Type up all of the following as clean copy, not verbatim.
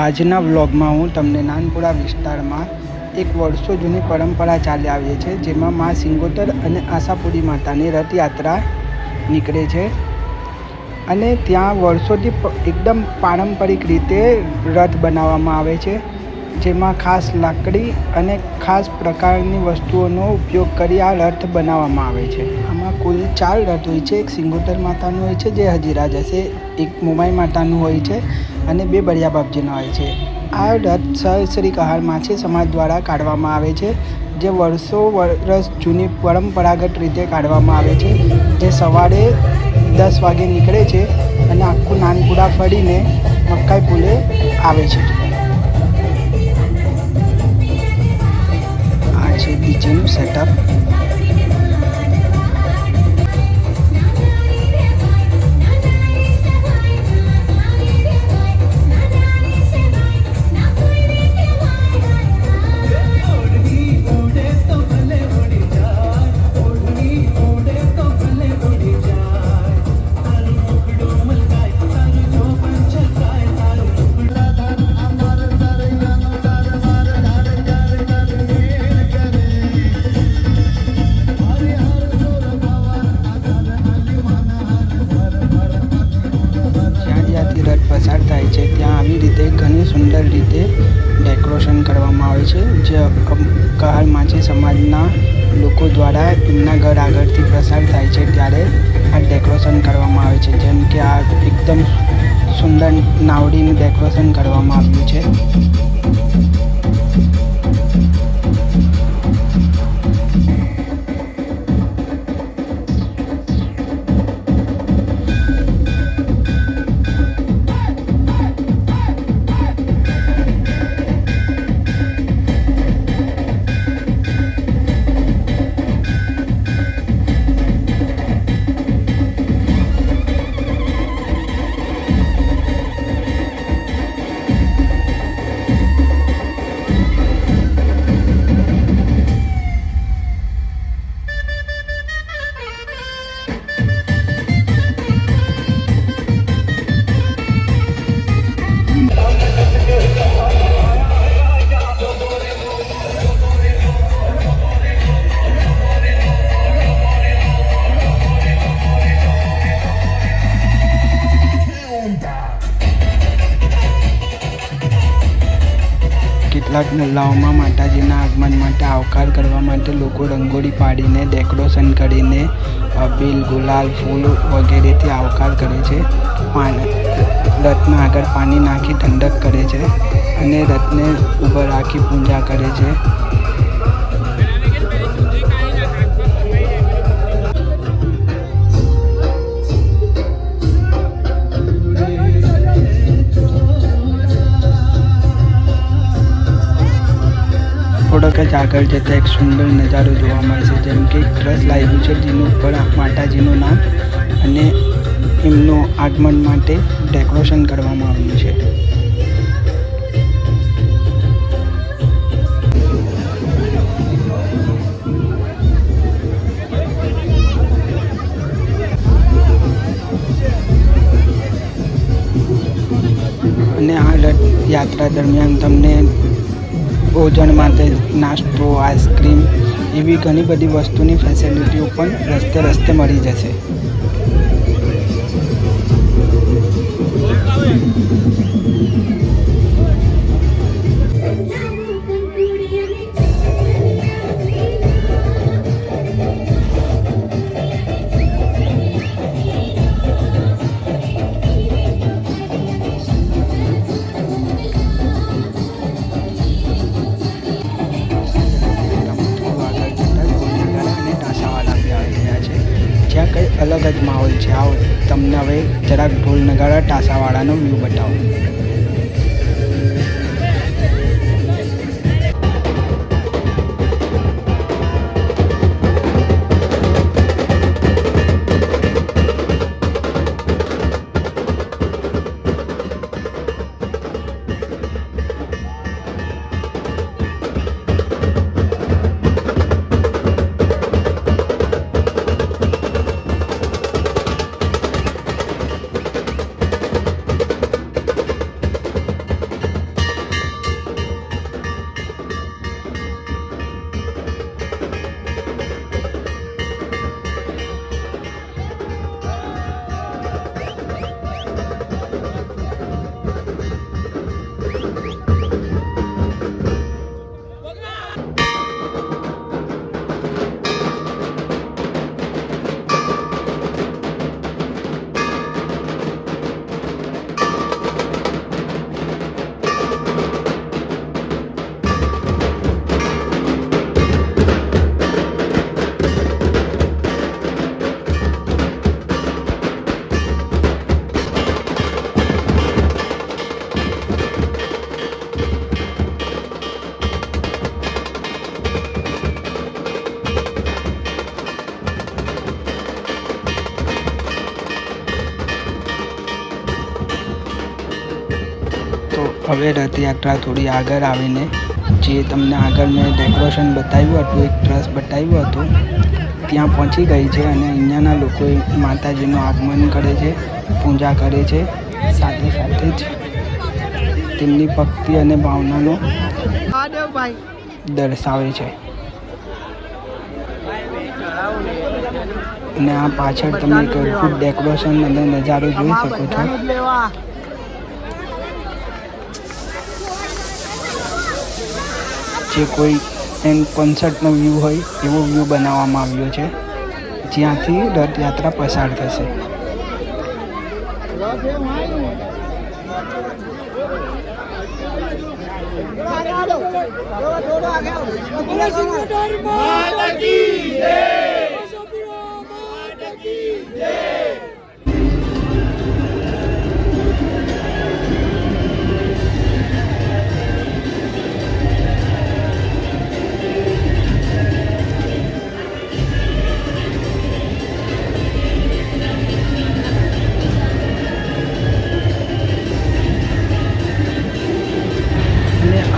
આજના વ્લોગમાં હું તમને નાનપુરા વિસ્તારમાં એક વર્ષો જૂની પરંપરા ચાલી આવી છે, જેમાં મા સિંગોતર અને આશાપુરી માતાની રથયાત્રા નીકળે છે અને ત્યાં વર્ષોથી એકદમ પારંપરિક રીતે રથ બનાવવામાં આવે છે, જેમાં ખાસ લાકડી અને ખાસ પ્રકારની વસ્તુઓનો ઉપયોગ કરી આ રથ બનાવવામાં આવે છે. આમાં કુલ 4 રથ હોય છે. એક સિંગોતર માતાનું હોય છે, જે હજીરા જશે, એક મોમાઈ માતાનું હોય છે અને 2 બળિયા બાપજીનો હોય છે. આ રથ શ્રી કહાર માછી સમાજ દ્વારા કાઢવામાં આવે છે, જે વર્ષ જૂની પરંપરાગત રીતે કાઢવામાં આવે છે, જે સવારે 10 વાગે નીકળે છે અને આખું નાનપુરા ફરીને મકાઈ પુલે આવે છે. આ છે ડીજેનું સેટઅપ. રથ પસાર થાય છે ત્યાં આવી રીતે ઘણી સુંદર રીતે ડેકોરેશન કરવામાં આવે છે, જે કહાર માછી સમાજના લોકો દ્વારા એમના ઘર આગળથી પસાર થાય છે ત્યારે આ ડેકોરેશન કરવામાં આવે છે. જેમ કે આ એકદમ સુંદર નાવડીનું ડેકોરેશન કરવામાં આવ્યું છે. કેટલાક મહોલ્લાઓમાં માતાજીના આગમન માટે આવકાર કરવા માટે લોકો રંગોળી પાડીને ડેકોરેશન કરીને બેલ, ગુલાલ, ફૂલ વગેરેથી આવકાર કરે છે. રથના આગળ પાણી નાખી ઠંડક કરે છે અને રથને ઊભો રાખી પૂજા કરે છે. થોડોક જ આગળ જતાં એક સુંદર નજારો જોવા મળશે, જેમ કે ક્રસ લાગ્યું છે જેનું ઉપર માતાજીનું નામ અને એમનું આગમન માટે ડેકોરેશન કરવામાં આવ્યું છે. અને આ રથયાત્રા દરમિયાન તમને ભોજન માટે નાસ્તો, આઈસ્ક્રીમ એવી ઘણી બધી વસ્તુની ફેસિલિટીઓ પણ રસ્તે મળી જશે. જ્યાં કંઈ અલગ જ માહોલ છે. આવો તમને હવે જરાક ઢોલ નગારા ટાસાવાળાનો વ્યૂ બતાવો. હવે રથયાત્રા થોડી આગળ આવીને જે તમને આગળ મેં ડેકોરેશન બતાવ્યું હતું, એક ટ્રસ બતાવ્યું હતું, ત્યાં પહોંચી ગઈ છે અને અહીંયાના લોકો માતાજીનું આગમન કરે છે, પૂજા કરે છે, સાથે સાથે જ તેમની ભક્તિ અને ભાવનાનો દર્શાવે છે. અને આ પાછળ તમે એક અદ્ભુત ડેકોરેશન અને નજારો જોઈ શકો છો. જે કોઈ કોન્સર્ટનો વ્યૂ હોય એવો વ્યૂ બનાવવામાં આવ્યો છે, જ્યાંથી રથયાત્રા પસાર થશે.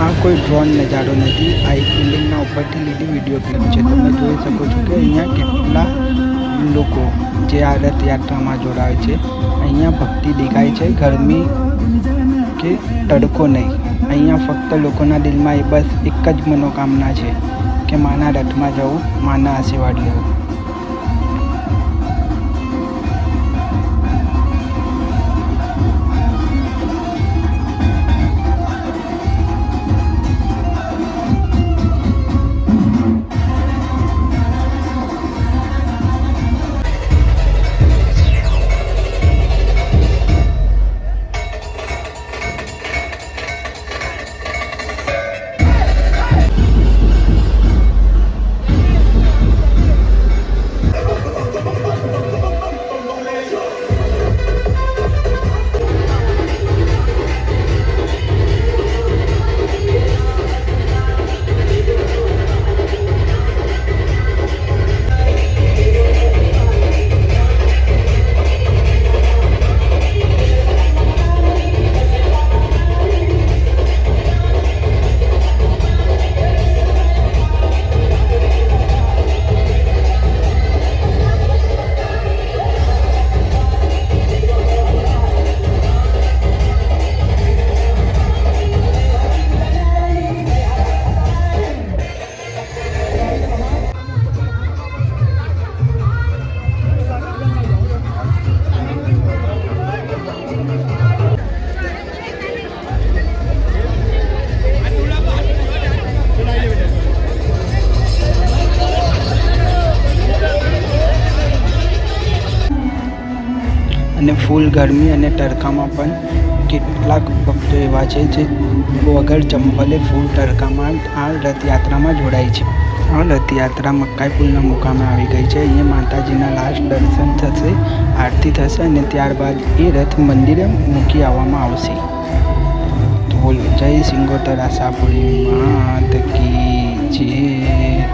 આ કોઈ ડ્રોન નજારો નથી, આ એક બિલ્ડિંગના ઉપરથી લીધી વિડીયો ક્લિપ છે. તમે જોઈ શકો છો કે અહીંયા કેટલા લોકો જે આ રથયાત્રામાં જોડાય છે. અહીંયા ભક્તિ દેખાય છે, ગરમી કે તડકો નહીં. અહીંયા ફક્ત લોકોના દિલમાં એ બસ એક જ મનોકામના છે કે માના રથમાં જવું, માના આશીર્વાદ લેવું. અને ફૂલ ગરમી અને તડકામાં પણ કેટલાક ભક્તો એવા છે જે વગર ચંપલે ફૂલ તડકામાં આ રથયાત્રામાં જોડાય છે. આ રથયાત્રા મકાઈ પુલના મુકામે આવી ગઈ છે. અહીંયા માતાજીના લાસ્ટ દર્શન થશે, આરતી થશે અને ત્યારબાદ એ રથ મંદિરે મૂકી આવવામાં આવશે. તો બોલો જય સિંગોતર આશાપુરી માત કી જય.